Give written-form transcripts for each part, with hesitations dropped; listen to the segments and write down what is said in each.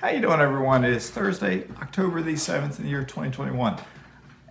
How you doing, everyone? It is Thursday, October the 7th in the year 2021.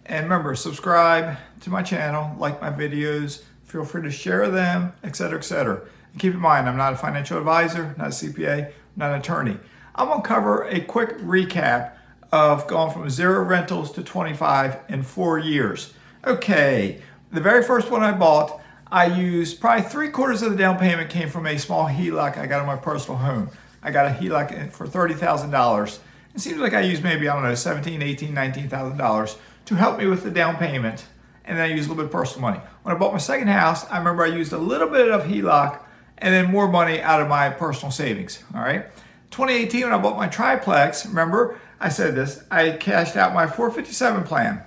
And remember, subscribe to my channel, like my videos, feel free to share them, etc., etc. And keep in mind, I'm not a financial advisor, not a CPA, not an attorney. I'm going to cover a quick recap of going from 0 rentals to 25 in 4 years. Okay, the very first one I bought, I used probably 3/4 of the down payment came from a small HELOC I got on my personal home. I got a HELOC for $30,000. It seems like I used maybe, I don't know, $17,000, $18,000, $19,000 to help me with the down payment. And then I used a little bit of personal money. When I bought my second house, I remember I used a little bit of HELOC and then more money out of my personal savings, all right? 2018, when I bought my triplex, remember, I said this, I cashed out my 457 plan.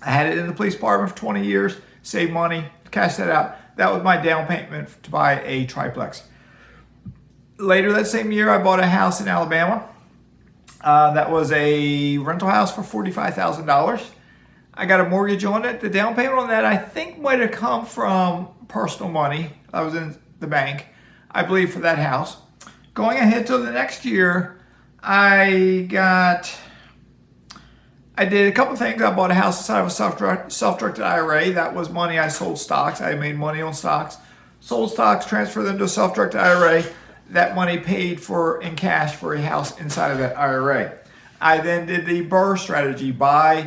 I had it in the police department for 20 years, saved money, cashed that out. That was my down payment to buy a triplex. Later that same year, I bought a house in Alabama. That was a rental house for $45,000. I got a mortgage on it. The down payment on that, I think, might have come from personal money. I was in the bank, I believe, for that house. Going ahead to the next year, I did a couple things. I bought a house inside of a self-directed IRA. That was money I sold stocks. I made money on stocks. Sold stocks, transferred them to a self-directed IRA. That money paid for in cash for a house inside of that IRA. I then did the BRRRR strategy, buy,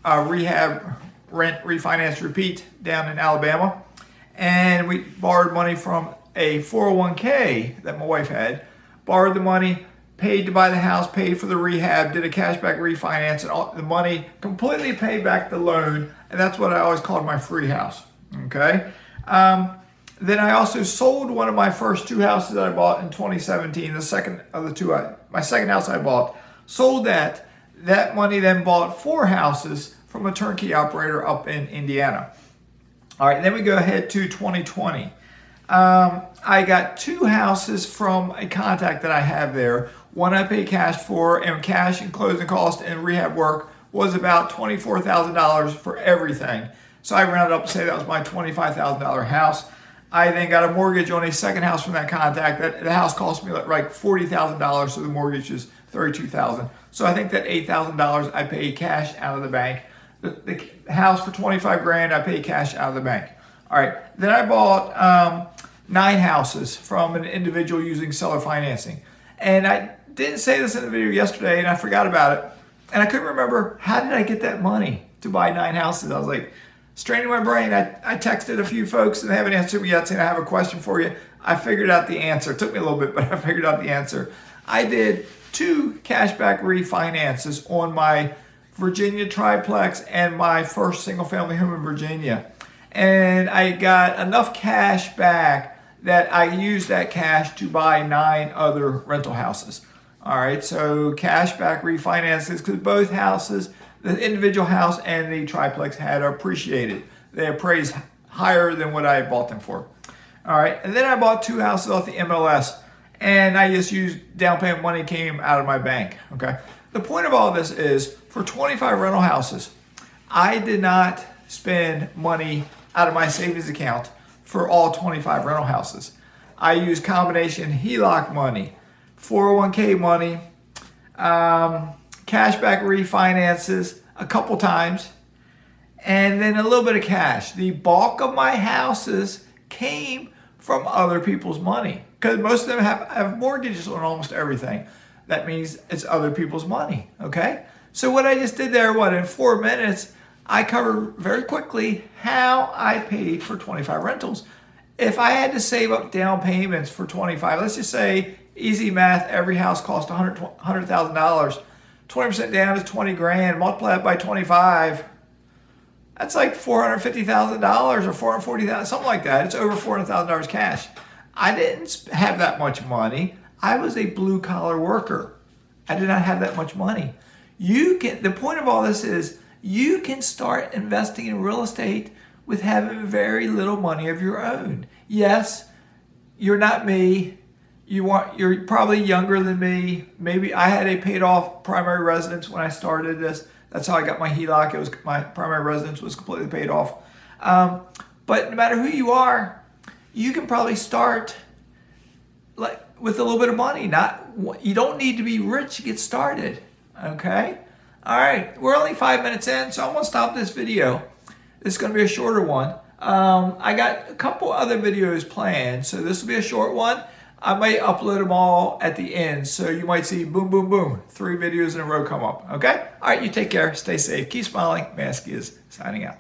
rehab, rent, refinance, repeat down in Alabama. And we borrowed money from a 401k that my wife had, borrowed the money, paid to buy the house, paid for the rehab, did a cashback refinance, and all, the money completely paid back the loan. And that's what I always called my free house, okay? Then I also sold one of my first 2 houses that I bought in 2017, the second of the 2, my second house I bought, sold that. That money then bought 4 houses from a turnkey operator up in Indiana. All right, then we go ahead to 2020. I got 2 houses from a contact that I have there. One I paid cash for, and cash and closing costs and rehab work was about $24,000 for everything. So I rounded up to say that was my $25,000 house. I then got a mortgage on a second house from that contact. The house cost me like $40,000, so the mortgage is $32,000. So I think that $8,000 I paid cash out of the bank. The house for 25 grand I paid cash out of the bank. All right, then I bought 9 houses from an individual using seller financing. And I didn't say this in the video yesterday, and I forgot about it. And I couldn't remember, how did I get that money to buy 9 houses? I was like, straining my brain. I texted a few folks and they haven't answered me yet saying I have a question for you. I figured out the answer. It took me a little bit, but I figured out the answer. I did 2 cashback refinances on my Virginia triplex and my first single family home in Virginia. And I got enough cash back that I used that cash to buy 9 other rental houses. All right, so cashback refinances, because both houses, the individual house and the triplex, had appreciated. They appraised higher than what I had bought them for. All right, and then I bought 2 houses off the MLS, and I just used down payment money came out of my bank, okay? The point of all this is, for 25 rental houses, I did not spend money out of my savings account for all 25 rental houses. I used combination HELOC money, 401k money, cashback refinances a couple times, and then a little bit of cash. The bulk of my houses came from other people's money, because most of them have mortgages on almost everything. That means it's other people's money, okay? So what I just did there, in 4 minutes, I covered very quickly how I paid for 25 rentals. If I had to save up down payments for 25, let's just say, easy math, every house cost $100,000. 20% down is 20 grand, multiply it by 25. That's like $450,000 or $440,000, something like that. It's over $400,000 cash. I didn't have that much money. I was a blue collar worker. I did not have that much money. The point of all this is, you can start investing in real estate with having very little money of your own. Yes, you're not me. You're probably younger than me. Maybe I had a paid off primary residence when I started this. That's how I got my HELOC. It was my primary residence was completely paid off. But no matter who you are, you can probably start like with a little bit of money. You don't need to be rich to get started. Okay? All right, we're only 5 minutes in, so I'm gonna stop this video. This is gonna be a shorter one. I got a couple other videos planned, so this will be a short one. I might upload them all at the end, so you might see boom, boom, boom, 3 videos in a row come up, okay? All right, you take care, stay safe, keep smiling. Mazske is signing out.